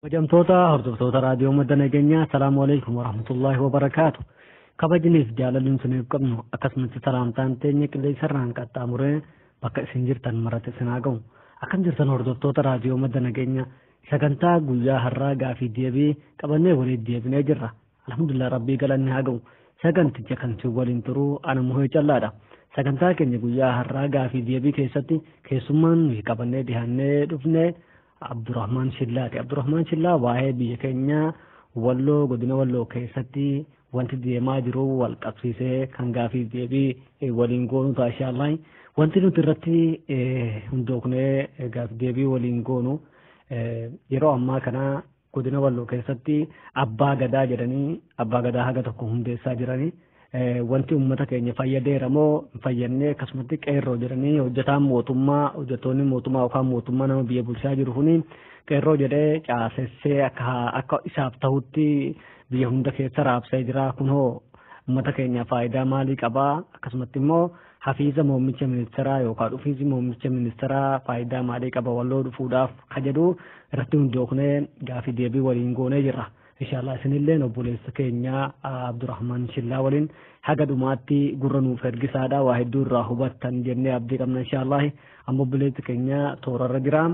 Hojjamtoota hordoftoota raadiyoo madda nageenyaa assalaamu alaykum warahmatullaahi wabarakaatu. Kabajniif jaalalluun isiniif qabnu akkasumas salaamtaan teenya qilleensarraan qaxxaamuree bakka isin jirtan maratti isin haa ga'u. Akkam jirtan hordoftoota raadiyoo madda nageenyaa sagantaa guyyaa har'aa gaafii deebii qabannee waliin deebinee jirra. Alhamdulillah rabbii galanni haa ga'u. Saganticha kan si waliin turuu ana muhee callaadha. Sagantaa keenya guyyaa har'aa gaafii deebii keessatti keessummaan qabannee dhiyaannee dhufnee Abdurrahman Shillaati. Abdurrahman Shillaa waa'ee biyya keenya Walloo godina Walloo keessatti wanti deemaa jiru wal qabsiisee kan gaafii deebii waliin goonu ta'a inshaallah. Wanti nuti irratti hundooknee gaafii deebii waliin goonu yeroo ammaa kana godina Walloo keessatti abbaa gadaa jedhanii abbaa gadaa haga tokko hundeessaa jiranii. Wanti uummata keenya fayyadeera moo fayyannee akkasumatti qeerroo jedhanii hojjetaan mootummaa hojjettoonni mootummaa yookaan mootummaa nama biyya bulchaa jiru kuni qeerroo jedhee caasessee akka isaaf ta'utti biyya hunda keessa raabsee jira. Kunoo uummata keenya faayidaa maalii qabaa akkasumatti immoo hafiiza muummicha ministeeraa yookaan dhufiinsi muummicha ministeeraa faayidaa maalii qaba Walloo dhufuudhaaf ka jedhu irratti hundooknee gaafii deebii waliin goonee jirra. Inshaallah isinillee obboleessa keenya Abdurrahman Shillaa waliin haga dhumaatti gurra nuuf ergisaadha. Waa hedduu irraa hubattan jennee abdii qabna inshaallah. Amma obboleessi keenya toorarra jira.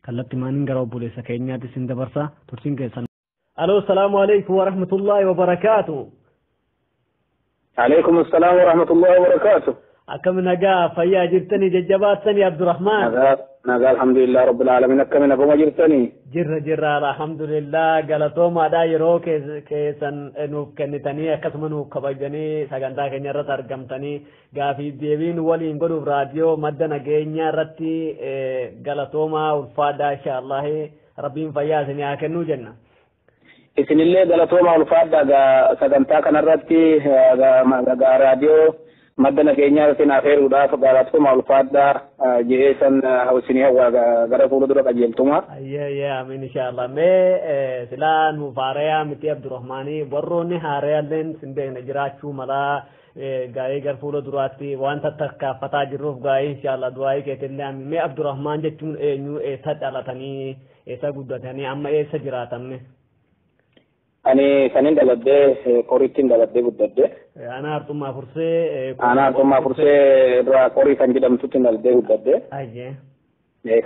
Kallattii maaniin gara obboleessa keenyaatti isin dabarsa. Tursiin keessan. Aloo salaamu alaikum wa rahmatullahi wa barakaatu. Alaikum assalaam wa rahmatullahi wa barakaatu. Akkam nagaa fayyaa jirtanii jajjabaatanii Abdurrahman. Nagaa alhamdulillah rabbil alamin akkami naguma jirtanii. Jirra alhamdulillah galatoomaadha yeroo keessan nuuf kennitanii akkasuma nuuf kabajanii sagantaa keenya irratti argamtanii gaafii deebiin waliin godhuuf raadiyoo madda nageenyaa irratti galatoomaa ulfaadhaa inshaallah rabbiin fayyaa isinii haa kennuu jenna. Isinillee galatoomaa ulfaadhaa sagantaa kanarratti raadiyoo madda nageenyaa irratti naaf heeruudhaaf galatoomaa ulfaadhaa jeesan hawsinii hawaa gara fuula dura qajeeltuma. Amiin inshaallah. Mee silaa nuuf haarayaa miti Abdurrahmaanii warroonni haarayaalleen sin beekna jiraachuu malaa gaa'ee gara fuula duraatti wanta tarkaanfataa jirruuf gaa'ee inshaallah du'aa'ii keetillee mee Abdurrahmaan jechuun eenyu eessa dhalatanii eessa guddatanii amma eessa jiraatamne? Ani kanin daladde qorittiin daladde guddadde. Ana Artummaa Fursee. Ana Artummaa Fursee irraa qorii kan jedhamtutti daladde guddadde.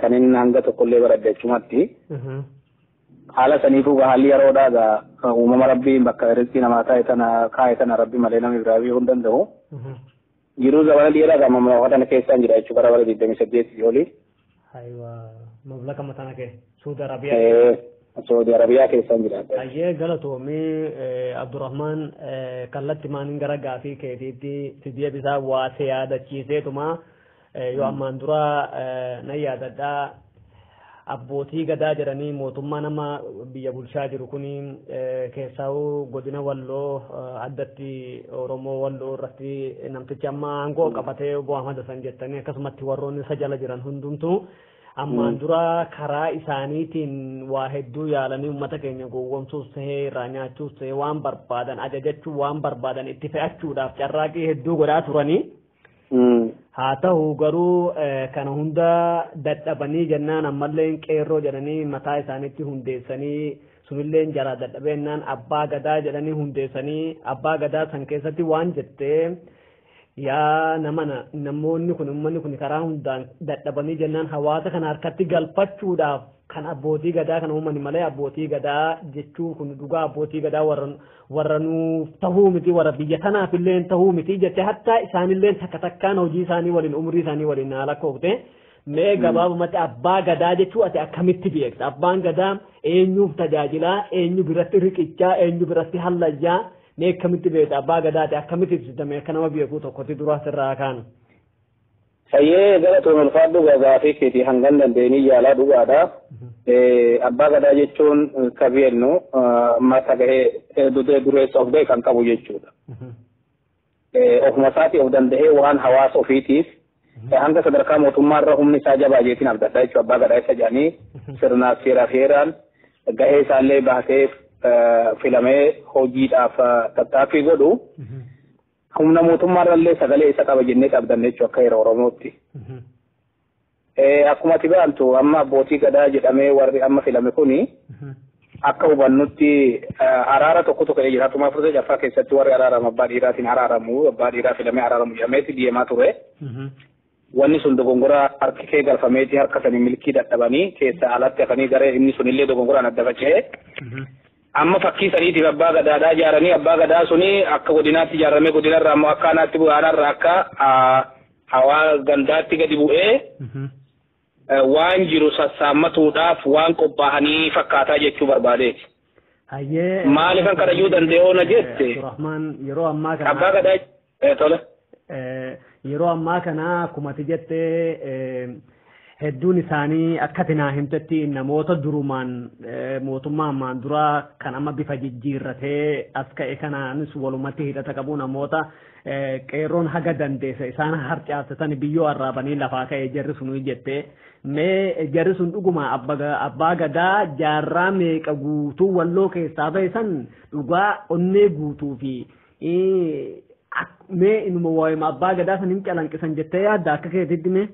Kanin hanga tokkollee baradde achumatti. Haala saniifuu haalli yeroodhaa uumama rabbiin bakka rizqii namaa kaa'e tana rabbi malee namni biraa beekuu hin danda'u. Jiruu zabana dheeraa gama mawatan keessaan jira jechuudha bara 28 olii. Mamlaka matana kee Suudi Arabiyaa. Saudi Arabiyaa keessaan jiraata. Ayyee galatoomii Abdurrahman kallatti maaniin gara gaafii keetiitti si deebisaa waa si yaadachiiseetuma yoo ammaan dura na yaadadhaa abbootii gadaa jedhanii mootummaa nama biyya bulchaa jiru kuni keessaa'uu godina Walloo addatti Oromoo Walloo irratti namtichi amma aangoo qabatee obbo Ahmad Hassan jettanii akkasumatti warroonni isa jala jiran hundumtuu ammaan dura karaa isaaniitiin waa hedduu yaalanii uummata keenya gowwoomsuus ta'ee irraa nyaachuus ta'ee waan barbaadan ajajachuu waan barbaadan itti fe'achuudhaaf carraaqii hedduu godhaa turanii. Haa ta'u garuu kana hunda dadhabanii jennaan ammallee qeerroo jedhanii mataa isaaniitti hundeessanii sunillee jala dadhabeennaan abbaa gadaa jedhanii hundeessanii abbaa gadaa san keessatti waan jettee yaa namoonni kun uummanni kun karaa hundaan dadhabanii jennaan hawaasa kana harkatti galfachuudhaaf kan abbootii gadaa kana uummanni malee abbootii gadaa jechuu kun dhugaa abbootii gadaa warra nuuf tahuu miti warra biyya tanaaf illee tahuu miti jettee hatta isaanillee takka takkaan hojii isaanii waliin umrii isaanii waliin haala kookte mee gabaabumatti abbaa gadaa jechuu ati akkamitti beekta abbaan gadaa eenyuuf tajaajilaa eenyu biratti riqichaa eenyu biratti hallayyaa mee akkamitti beekta abbaa gadaati akkamitti ibsitame akka nama beekuu tokkotti dura sirraa kaanu. Hayyee galatoon ulfaadhu gaafii keetii hangan dandeenii yaalaa dhugaadha. Abbaa gadaa jechuun kabeennu mata gahee dureessa of gahee kan qabu jechuudha. Ofuma isaatii of danda'ee waan hawaasa ofiitiif hanga sadarkaa mootummaarra humni isaa jabaa jeetiin abdadhaa jechuudha. Abbaa gadaa isa jedhanii sirnaaf seeraaf heeraan gahee isaallee baasee filamee hojiidhaaf tattaaffii godhu. Humna mootummaarrallee sagalee isa qaba jennee qabdanne jechuudha akka yeroo Oromootti. Akkuma ati beektu amma abbootii gadaa jedhamee warri amma filame kuni akka hubannutti araara tokko ka'ee jira. Akkuma furtee jaffaa keessatti warri araaramu abbaa dhiiraatiin araaramu abbaa dhiiraa filamee araaramu jedhameeti deemaa ture. Wanni sun dogongora harki kee galfameeti harka sanii milkii dadhabanii keessa alatti hafanii garee inni sunillee dogongoraan adda faca'ee. Amma fakkii saniitiif abbaa gadaadhaa ijaaranii abbaa gadaa suni akka godinaatti ijaaramee godinarraa ammoo akka aanaatti bu'aanarraa akka hawaa gandaatti gadi bu'ee waan jiru sassaammatuudhaaf waan qophaa'anii fakkaataa jechuu barbaadeeti. Maaliif kan kanayyuu danda'oo na jette? Yeroo ammaa kana abbaa gadaa tola. Yeroo ammaa kana kumati jettee hedduun isaanii akka tinaa himtetti namoota durumaan mootummaa ammaan duraa kan amma bifa jijjiirratee as ka'e kanaanis walumatti hidhata qabu namoota qeerroon haga dandeesse isaan harcaasatan biyyoo arraabanii lafaa ka'ee jarri sunuu jettee mee jarri sun dhuguma abbaa gadaa jaarraa meeqa guutuu walloo keessaa ba'e san dhugaa onnee guutuu fi mee inuma waa'ima abbaa gadaa san hin calanqisan jettee yaadda akka keetitti mee?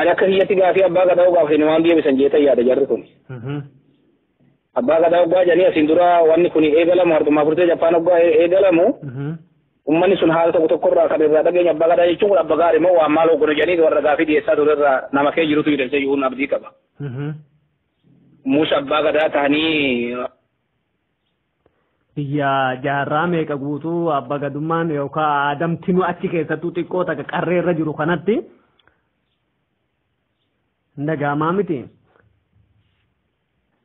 Ada kerja tiga hari abang kata orang sini mandi bisa jeta ya ada jarak tu. Abang kata orang jadi asindura wani kuni egalamu harus mafurte Japan orang egalamu. Umani sunhal tu kutu korra kada rada genya abang kata itu cuma abang kata mau amalu kono jadi dua raga fi desa dua raga nama kaya jiru tu tidak saya yun abdi kaba. Musa abang kata tani. Iya jaarraa meeqa guutuu abbaa gadummaan yookaan adamtinu achi keessattuu xiqqoo takka qarreerra jiru kanatti. Ndagaamaa miti.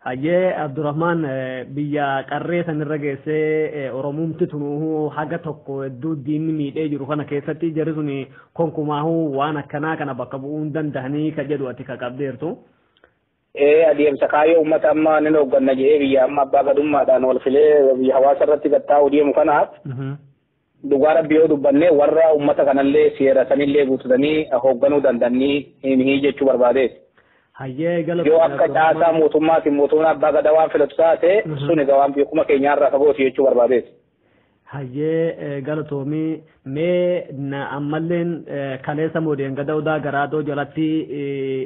Hayyee Abdurrahman biyya qarree sanirra geessee Oromumti tunuu haga tokko hedduu diinni miidhee jiru kana keessatti jarri suni konkumaahuu waan akkanaa kana bakka bu'uu hin danda'anii ka jedhu ati ka qabdeertu. Adeemsa kaayyoo uummata amma ni hoogganna jedhee biyya amma abbaa gadummaadhaan wal filee biyya hawaasa irratti gattaa'u deemu kanaaf. Dhugaa rabbii yoo dubbanne warra uummata kanallee seera sanillee guutatanii hoogganuu danda'anii himii jechuu barbaadeeti. Yoo akka caasaa mootummaatiin mootummaan abbaa gadaa waan filatu taate sun egaa waan beekuma keenyaarraa fagooti jechuu barbaadeeti. Hayyee galatoomii mee ammalleen kaleessa moodeen gadawdaa garaadoo jalatti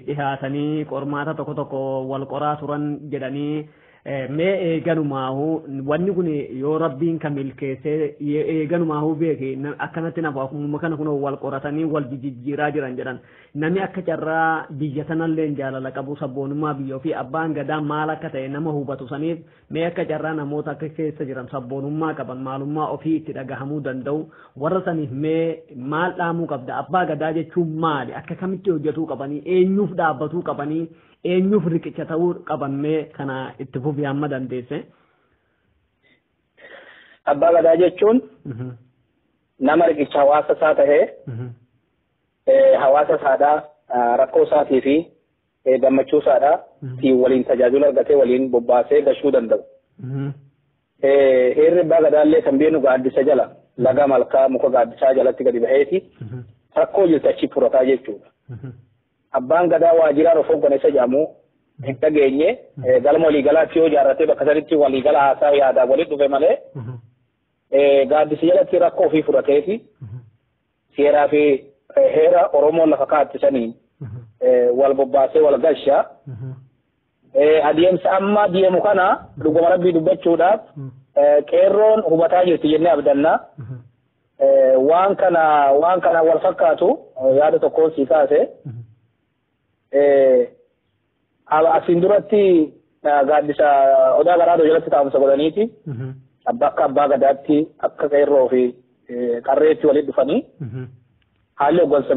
dhihaatanii qormaata tokko tokko wal qoraa turan jedhanii mee eeganumaahu wanni kun yoo rabbiin kan milkeessee eeganumaahu beeke akkanatti nafa akkuma kana kun wal qoratanii wal jijjiiraa jiran jedhan namni akka carraa biyya sanallee jaalala qabu sabboonummaa biyya ofii abbaan gadaa maal akka ta'e nama hubatu saniif mee akka carraa namoota akka keessa jiran sabboonummaa qaban maalummaa ofii itti dhagahamuu danda'u warra saniif mee maal dhaamuu qabda abbaa gadaa jechuun maali akka kamitti hojjetuu qabanii eenyuuf dhaabbatuu qabanii eenyuuf riqicha ta'uu qaban mee kana itti fufii amma dandeesse. Abbaa gadaa jechuun nama riqicha hawaasa isaa tahee hawaasa isaadhaa rakkoo isaatii fi gammachuu isaadhaa fi waliin tajaajila argatee waliin bobbaasee gashuu danda'u. Heerri abbaa gadaallee kan beenu gaaddisa jala laga malkaa muka gaaddisaa jalatti gadi baheeti rakkoo jirtu achi furataa jechuudha. Abbaan gadaa waajjira rofoggan isa jedhamu hin dhageenye galma waliigalaatti yoo ijaarratee bakka sanitti waliigala haasaa yaadaa waliin dhufe malee gaaddisa jalatti rakkoo ofii furateeti seeraa fi heera Oromoon lafa kaattisanii wal bobbaasee wal gashaa adeemsa amma deemu kana dhuguma rabbii dubbachuudhaaf qeerroon hubataa jirti jennee abdannaa waan kana wal fakkaatu yaada tokkoon sii kaase asin duratti gaaddisa odaa garaadoo jalatti taa'umsa godhaniiti akka abbaa gadaatti akka qeerroo fi qarreetti walitti dhufanii haalli hoggansa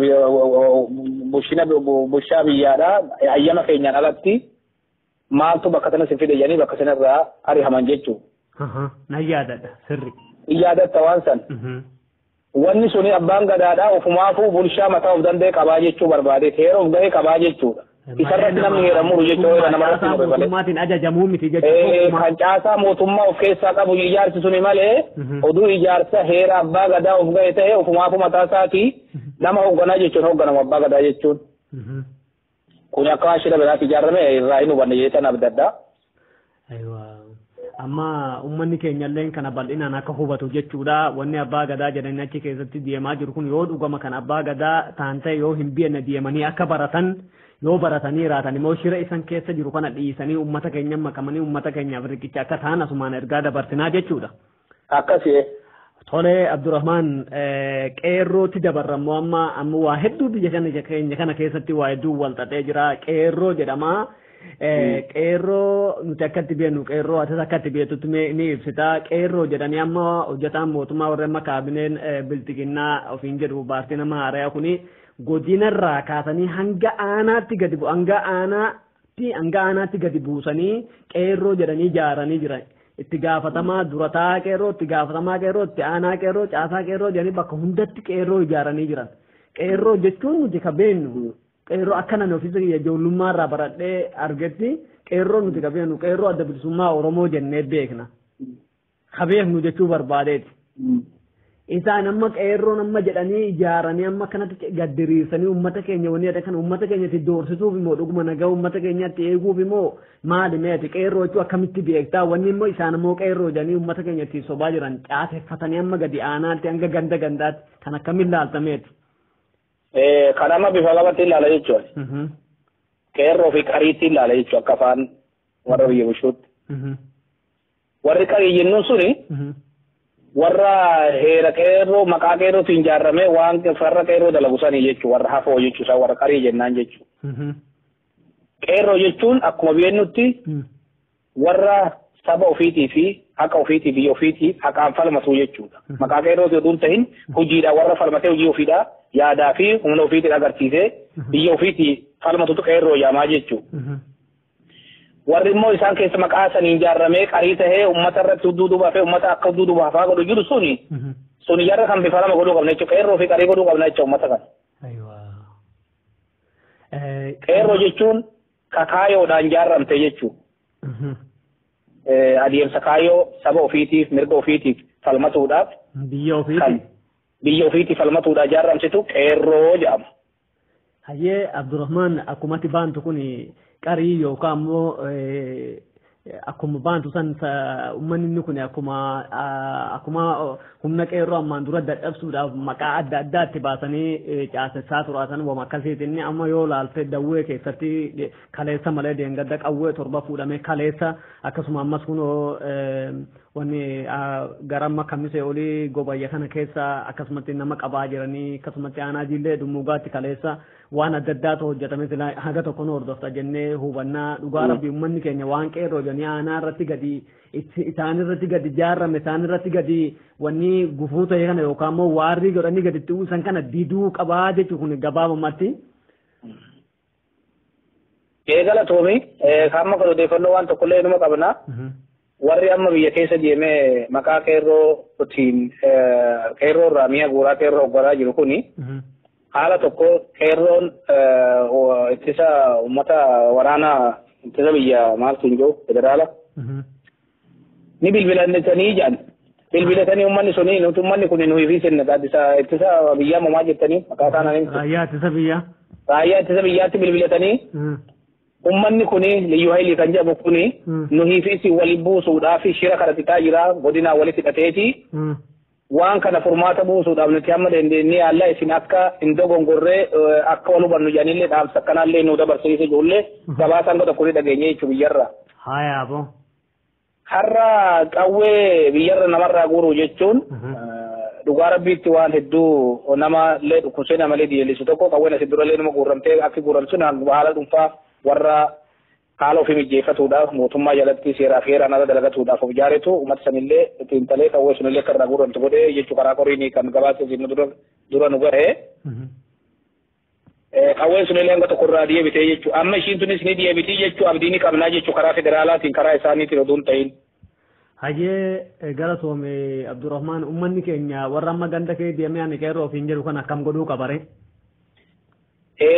bushaa biyyaadhaa ayyama keenyaan alatti maaltu bakka sana si fide jedhanii bakka sanarraa ari'aman jechuudha. Na yaadadha sirri. Yaadatta waan san. wanni suni abbaan gadaadhaa ofumaafuu bulshaa mataa of danda'e qabaa jechuu barbaade heera of ga'e qabaa jechuudha. Isarratti namni heeramuru jechuudha namarratti mure malee. Mootummaatiin ajajamuu miti jechuudha. Kan caasaa mootummaa of keessaa qabu ijaarsi suni malee oduu ijaarsa heera abbaa gadaa of ga'e ta'e ofumaafuu mataa isaatii nama hoogganaa jechuun hoogganamu abbaa gadaa jechuun. Kun akka waan shira biraatti ijaarame irraa hin hubanne jeetan abda addaa. Amma uummanni keenyallee kana bal'inaan akka hubatu jechuudha. Wanni abbaa gadaa jedhanii achi keessatti deemaa jiru kun yoo dhugama kan abbaa gadaa ta'an ta'e yoo hin bi'anne deemanii akka baratan yoo baratanii raatan immoo shira isan keessa jiru kana dhiisanii uummata keenya makamanii uummata keenyaaf riqicha akka ta'an asumaan ergaa dabarsinaa jechuudha. Akkasii. Tole Abdurrahman qeerrootti dabarrammoo amma waa hedduu biyya keenya kana keessatti waa hedduu wal xaxee jira. Qeerroo jedhama. Qeerroo nuti akkatti beeknu qeerroo atis akkatti beektutti ni ibsita. Qeerroo jedhanii amma hojjetaan mootummaa warra amma kaabineen biltiginnaa ofiin jedhu baasii nama haaraya kuni godinarraa kaasanii hanga aanaatti gadi buusanii qeerroo jedhanii ijaaranii jiran. Itti gaafatamaa durataa qeerroo, itti gaafatamaa qeerroo, itti aanaa qeerroo, caasaa qeerroo jedhanii bakka hundatti qeerroo ijaaranii jiran. Qeerroo jechuun nuti ka beeknu qeerroo akkanan ofiisa ijoollummaarraa baradhee argetti qeerroo nuti ka beeknu qeerroo adda bilisummaa Oromoo jennee beekna. Ka beeknu jechuu barbaadeeti. Isaan amma qeerroon amma jedhanii ijaaranii amma kanatti gaddiriirsanii uummata keenya wanni jedhan uummata keenyatti doorsisuuf immoo dhuguma nagaa uummata keenyatti eeguuf immoo maali meeti qeerroo jechuun akkamitti beektaa wanni immoo isaan immoo qeerroo jedhanii uummata keenyatti sobaa jiran caaseffatanii amma gadi aanaatti hanga gandaatti kan akkamiin laaltameeti. Kan amma bifa lamatti ilaala jechuudha. Qeerroo fi qariitti ilaala jechuudha akka afaan warra biyya bushuutti. Warri qarii jennuun suni warra heera qeerroo maqaa qeerrootiin ijaarame waan farra qeerroo dalagu sanii jechuudha warra hafoo jechuudha warra qarii jennaan jechuudha. Qeerroo jechuun akkuma beeknutti warra saba ofiitii fi haqa ofiitii biyya ofiitii haqaan falmatu jechuudha. Maqaa qeerroo yoo ta'in hojiidhaan warra falmatee hojii ofiidhaa yaadaa fi humna ofiitiin agarsiisee biyya ofiitii falmatutu qeerroo jaamaa jechuudha. Warri immoo isaan keessa maqaa sanii ijaarramee qarii tahee uummata irratti duuduubaa fi uummata akka duuduubaa fa'aa godhu jiru suni jarra kan bifa lama godhuu qabna jechuudha. Qeerroo fi qarii godhuu qabna jechuudha uummata kana. Qeerroo jechuun kakaayoodhaan ijaarramte jechuudha. Adeemsa kaayoo saba ofiitiif mirga ofiitiif falmatuudhaaf biyya ofiitiif falmatuudhaaf ijaarramsitu qeerroo jedhama. Hayyee Abdurrahman akkumatti baantu kuni qarii yookaan immoo akkuma baantu san uummanni inni kun akkuma humna qeerroo ammaan dura dadhabsuudhaaf maqaa adda addaatti baasanii caasessaa turatan wama akkasiitiin amma yoo laalte dawwee keessatti kaleessa malee deengadda qawwee torba fuudhamee kaleessa akkasuma ammas kunoo wanni garamma kammisee olii gobayya kana keessa akkasumatti nama qabaa jiranii akkasumatti aanaa jiillee dummugaatti kaleessa waan adda addaatu hojjetame sila haga tokko nu hordofta jennee hubannaa dhugaa rabbii uummanni keenya waan qeerroo jennee aanaa irratti gadi isaan irratti gadi ijaarrame isaan irratti gadi wanni gufuu ta'e kana yookaan immoo waarrii godhanii gaditti uwwisan kana diduu qabaa jechuun kun gabaabumatti. Eegala toomi kaamma kan odeeffannoo waan tokkollee numa qabna. Warri amma biyya keessa deemee maqaa qeerrootiin qeerroo irraa mi'a guuraa qeerroo oggoraa jiru kuni. Haala tokko qeerroon ittisa uummata waraanaa ittisa biyya maaltu hin jiru federaala. Ni bilbilatanii jedhan. Bilbilatanii uummanni suni nuti uummanni kun nuyi fi sinna ittisa biyyaa mamaa jettanii maqaa isaanii. Raayyaa ittisa biyyaa. Raayyaa ittisa biyyaatti bilbilatanii. Uummanni kuni liyyuu hailii kan jedhamu kuni nuyi fi waliin buusuudhaaf shira kana xiqqaa jira godinaa walitti hidhateeti. Waan kana furmaata buusuudhaaf nuti amma dandeenyee alla isin akka hin dogongorree akka wal hubannu jedhanillee dhaamsa akkanaallee nu dabarsiise ijoollee gabaasaan godha kuni dhageenyee jechuun biyyarra. Haa aboo. Har'a qawwee biyyarra namarraa guuruu jechuun dhugaa rabbiitti waan hedduu namallee dhukkubsee namalee diyeellisu tokko qawween asii durallee nama guuramtee akka guuramsun haala dhuunfaa warra haala ofii mijjeeffatuudhaaf mootummaa jalatti seeraa fi heeraan ala dalagatuudhaaf of ijaaretu uummata sanillee ittiin talee qawwee sunillee akka irraa guuramtu godhee jechuu karaa qoriinii kan gabaasa isin dura nu gahe. Qawween sunillee hanga tokko irraa deebitee jechuu amma ishiin tunis ni deebitii jechuu abdii ni qabnaa jechuu karaa federaalaatiin karaa isaaniitiin oduun ta'in. Hayyee galatoome Abdurrahman ummanni keenya warra amma ganda kee deemee ani qeerroo ofiin jedhu kan akkam godhuu qabare.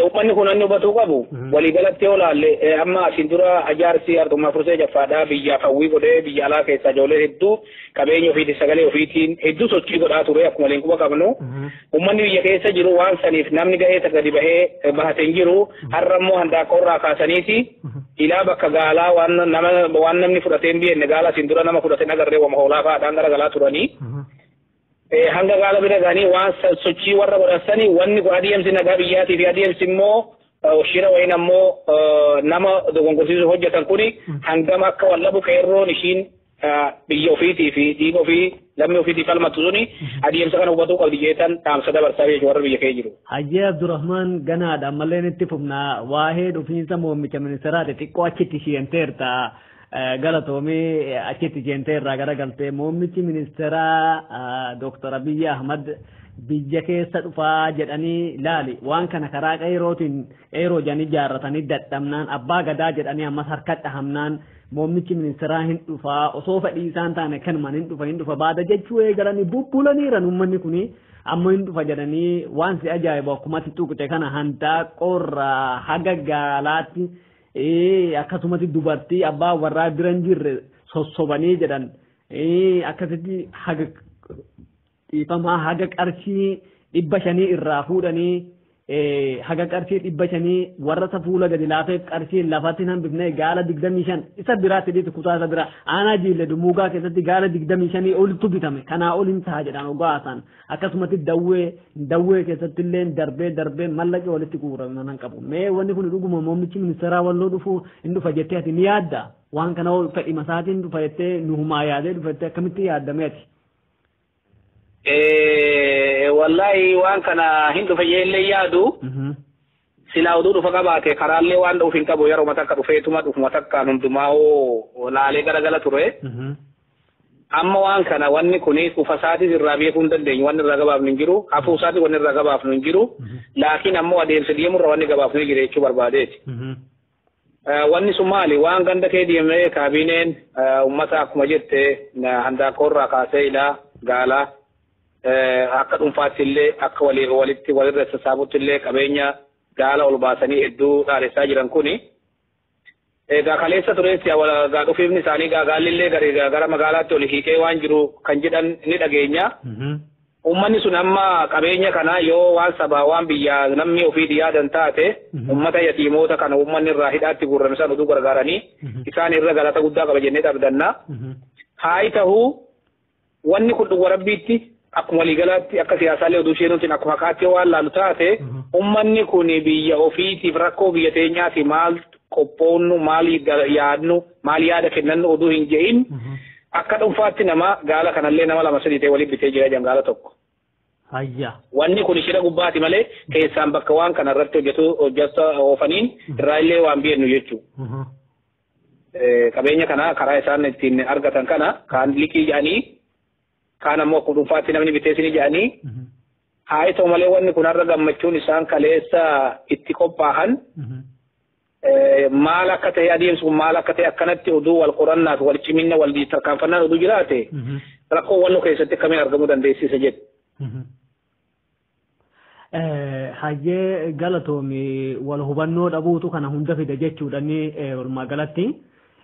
Uummanni kun inni hubatuu qabu waliigalatti yoo laalle amma asiin dura ajaarsi Artummaa Fursee Jaffaadhaa biyyaaf hawwii godhee biyya alaa keessaa ijoollee hedduu qabeenya ofiitiin sagalee ofiitiin hedduu sochii godhaa ture akkuma leenquba qabnu. Uummanni biyya keessa jiru waan saniif namni ga'ee gadi bahee bahate hin jiru har'a immoo handaaqoo irraa kaasaniiti ilaa bakka gaalaa waan namni fudhatee hin beekne gaala asiin dura nama fudhatee agarree wama hoolaa fa'aadhaan garagalaa turanii. Hanga gaala bira ganii waan sochii warra godhassanii wanni kun adeemsi nagaa biyyaatii fi adeemsi immoo shira wayin ammoo nama dogongorsiisuu hojjetan kuni hangam akka wallabu qeerroon ishiin biyya ofiitii fi dhiiga ofii lammii ofiitii falmattu suni adeemsa kana hubatuu qabdi jeetan dhaamsa dabarsaa jechuudha warra biyya kee jiru. Hayyee Abdurrahman ganaadha ammallee itti fufnaa waa'ee dhufiinsa muummicha ministeeraati xiqqoo achitti isheenteerta. Galatoomee achitti jeentee irraa garagaltee muummichi ministeeraa Dr. Abiy Ahmad biyya keessa dhufaa jedhanii laali waan kana karaa qeerootiin qeeroo jedhanii ijaarratanii dadhabnaan abbaa gadaa jedhanii ammas harkatti hamnaan muummichi ministeeraa hin dhufaa osoo fedhii isaan taane kanumaan hin dhufa baada jechuu eegalanii bubbulaniiran uummanni kuni ammoo hin dhufa jedhanii waan si ajaa'ibu akkumatti tuqxe kana handaaqoorraa haga gaalaatti. Akkasumatti dubartii abbaa warraa bira hin jirre sossobanii jedhan akkasitti haga dhiifamaa haga qarshii 500 irraa fuudhanii haga qarshii 500 warra fuula gadi laafeef qarshii lafatti hambifnee gaala 25 isa biraatti dhiitu kutaa isa bira aanaa jiille dumuugaa keessatti gaala 25 olitti bitame kanaa ol hin ta'a jedhan ogaasan akkasumatti dawwee keessatti illee darbee mallaqee walitti guurame nan qabu mee wanni kun dhuguma muummichi ministeeraa walloo dhufu hin dhufa jettee ati ni yaadda waan kana fedhii masaatiin dhufa jettee nuhumaa yaadee dhufa jettee akkamitti yaaddameeti. Wallahi waan kana hin dhufa illee yaadu silaa oduu dhufa qabaate karaallee waan dhufu hin qabu yeroo matakka dhufeetuma dhufuma takkaan hundumaa laalee garagala ture. Amma waan kana wanni kuni dhufa isaatis irraa beekuu hin dandeenyu wanni irraa gabaafnu hin jiru hafuu isaatis wanni irraa gabaafnu hin jiru laakiin ammoo adeemsa deemurra wanni gabaafnu jira jechuu barbaadeeti. Wanni sun maali waan ganda kee deemee kaabineen uummata akkuma jette handaaqoo irraa kaasee ilaa gaalaa. Akka dhuunfaatti illee akka walitti walirra sassaabutti illee qabeenya gaala ol baasanii hedduu dhaaressaa jiran kuni. Egaa kaleessa tureessi gaa dhufiifni isaanii gaalli illee gara magaalaatti ol hiiqee waan jiru kan jedhan ni dhageenya. Uummanni sun amma qabeenya kana yoo waan sabaa waan biyyaa namni ofii yaadan taate uummata yatiimoota kana uummanni irraa hidhaatti guurrame san utuu gargaaranii isaan irra galata guddaa qaba jennee dhabdanna. Haa ta'u wanni kun dhugwa rabbiitti. Akkuma waliigalaatti akka siyaasaalee oduu isheenuutiin akkuma kaatti waan laalu taate uummanni kun biyya ofiitiif rakkoo biyya teenyaati maal qophoonnu maal yaadnu maal yaada kennannu oduu hin je'in akka dhuunfaatti nama gaala kanallee nama lama sadii ta'e waliin bitee jira jedhan gaala tokko. Wanni kun shira gubbaati malee keessaan bakka waan kana irratti hojjeta oofaniin irraallee waan beeknu jechuudha. Qabeenya kana karaa isaan ittiin argatan kana kaan liqii jedhanii. Kaan ammoo akka dhuunfaatti namni bitee isin jedhanii haa ta'u malee wanni kun har'a gammachuun isaan kaleessa itti qophaa'an maal akka ta'e adeemsi kun maal akka ta'e akkanatti oduu wal qorannaa fi wal cimina wal tarkaanfannaan oduu jiraate rakkoo wannoo keessatti akkamiin argamuu dandeessisa jedhu. Hayyee galatoomi wal hubannoo dhabuutu kana hunda fida jechuudha ni walumaa galatti.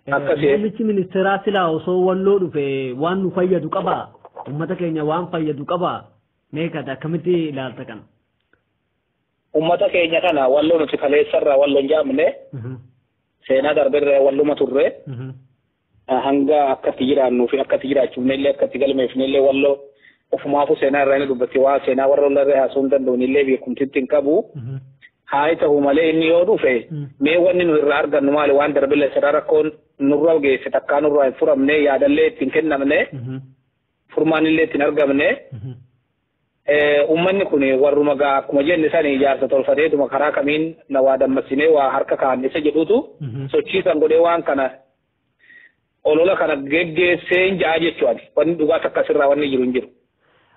Muummichi ministeeraa silaa osoo walloo dhufe waan nu fayyadu qaba. Uummata keenya waan fayyadu qaba meeqadha akkamitti ilaalta kana? Uummata keenya kana walloo nuti kaleessarraa walloo hin jaamne seenaa darbeerraa walluma turre hanga akkatti jiraannuu fi akkatti jiraachuufnellee akkatti galmeefnellee walloo ofumaafu seenaa irraa inni dubbatti waa seenaa warra wallarree haasuu hin danda'unillee beekumtitti hin qabu. Haa ta'u malee inni yoo dhufe mee wanni nu irraa argannu maali waan darbeerraa sadaa rakkoon nurra geesse takkaa nurraa hin furamne yaadallee ittiin kennamne. Furmaan illee ittiin argamne uummanni kun warruma gaa akkuma jenne san ijaarsa tolfateetuma karaa kamiin na waa dammassinee waa harka kaa'annisa jedhutu sochiisan godhee waan kana olola kana geggeessee hin ja'a jechuudha wanni dhugaa akkasirraa wanni jiru hin jiru.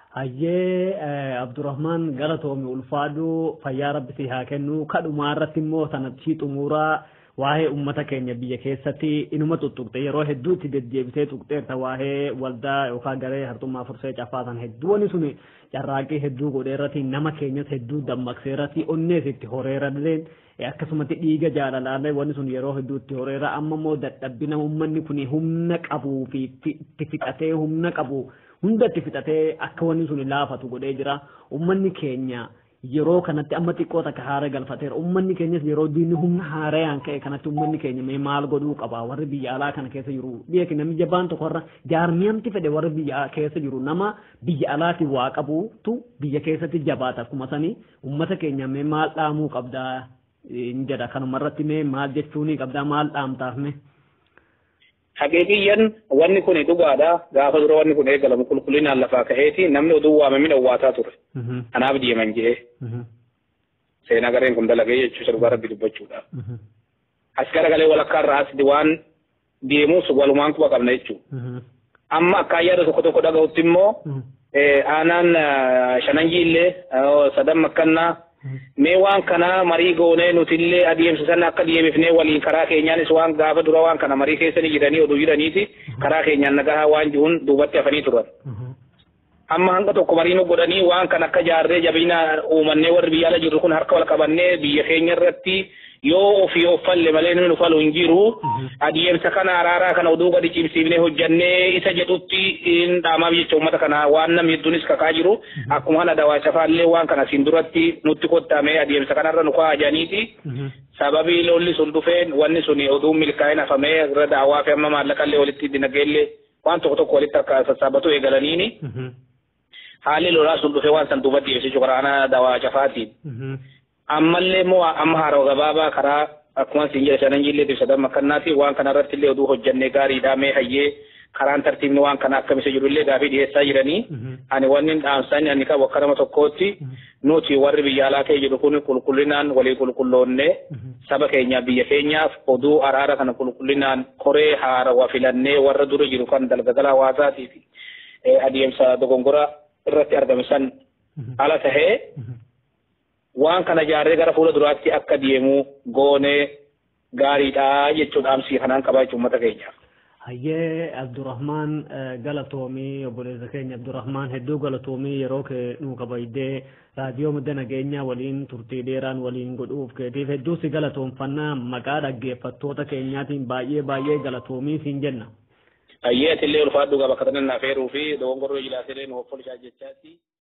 Hayyee Abdurrahman galatoomi ulfaaduu fayyaa rabbi si haa kennu kadhumaa irratti immoo sanatti xumuraa waa'ee ummata keenya biyya keessatti inuma tuttuqxe yeroo hedduutti deddeebisee tuqxeerta waa'ee waldaa yookaan garee hartummaa fursee cafaasan hedduu wanni sun carraaqii hedduu godheerratti nama keenyas hedduu dammaqseerratti onnees itti horeeralleen akkasumatti dhiiga jaalalaallee wanni sun yeroo hedduutti horeera amma immoo dadhabbina uummanni kun humna qabuu fi itti fixatee humna qabu hunda itti fixatee akka wanni sun laafatu godhee jira uummanni keenya. Yeroo kanatti amma xiqqoo takka haara galfateera uummanni keenyas yeroo diinni humna haarayaan ka'e kanatti uummanni keenya mee maal godhuu qaba warri biyya alaa kana keessa jiru biyya keenya namni jabaan tokkorra jaarmiyamti fedhe warri biyya keessa jiru nama biyya alaati waa qabuutu biyya keessatti jabaata akkuma sanii uummata keenya mee maal dhaamuu qabdaa hin jedha kanumarratti mee maal jechuunii qabdaa maal dhaamtaaf mee. Haqiqiyyan wanni kun dhugaadha gaafa dura wanni kun eegalamu qulqullinaan lafaa ka'eeti namni oduu waamamee dhowwaataa ture. Kanaaf deeman jee. Seenaa gareen kun dalagee jechuudha dhugaa rabbi dubbachuudha. As garagalee walakkaa irraa as waan deemuus walumaan quba qabna jechuudha. Amma akka yaada tokko tokko dhaga'utti immoo aanaan shananjii illee sadan makkannaa mee waan kana marii goonee nutillee adeemsisan akka deebifnee waliin karaa keenyaanis waan gaafa dura waan kana marii keessanii jiranii oduu jiraniiti karaa keenyaan nagahaa waan jiruun duubatti hafanii turan. Amma hanga tokko marii nu godhanii waan kana akka jaarree jabina uumannee warri biyya ala jirru kun harka wal qabannee biyya keenya irratti yoo ofii of falle malee nu falu hin jiru adeemsa kana araaraa kana oduu gadi cimsiifnee hojjannee isa jedhutti dhaamaaf jecha uummata kana waan namni hedduunis kakaa jiru akkuma kana dawaa cafaallee waan kana siin duratti nutti kottaamee adeemsa kanarra nu kaa'aa jiraniiti sababii lolli sun dhufeen wanni sun oduu milkaa'in hafamee irra daawwaa fi amma maallaqallee walitti dinageellee waan tokko tokko walitti akka sassaabatu eegalaniini haalli lolaa sun dhufee waan san duubatti ibsichu karaa dawaa cafaatiin. Ammallee immoo amma haaroo gabaabaa karaa akkuma siin jedhe shananjiillee sadan makkannaati waan kanarratti illee oduu hojjannee gaariidhaa mee hayyee karaan tartiibni waan kana akkamisa jirullee gaafii dhiyeessaa jiranii ani wanni dhaamsaan ani qabu akka nama tokkootti nuti warri biyya alaa kee jedhu kun qulqullinaan walii qulqulloonnee saba keenya biyya keenyaaf oduu araara kana qulqullinaan koree haarawaa filannee warra dura jiru kan dalgagala hawaasaatii fi adeemsa dogongora irratti argame san ala tahee waan kana jaarree gara fuula duraatti akka deemu goonee gaariidha jechuudha dhaamsii kanaan qabaa jechuun uummata keenyaaf. Hayyee Abdurrahmaan galatoomii obboleessa keenya Abdurrahmaan hedduu galatoomii yeroo nu kabajdee raadiyoo madda nageenyaa waliin turtii dheeraan waliin godhuuf keetiif hedduu si galatoomfannaa maqaa dhaggeeffattoota keenyaatiin baay'ee galatoomii siin jenna. Hayyee atillee ulfaadhu qaba akka tanaan naaf eeruu fi dogongorroo jilaaselee nu hoffolchaa jechaati.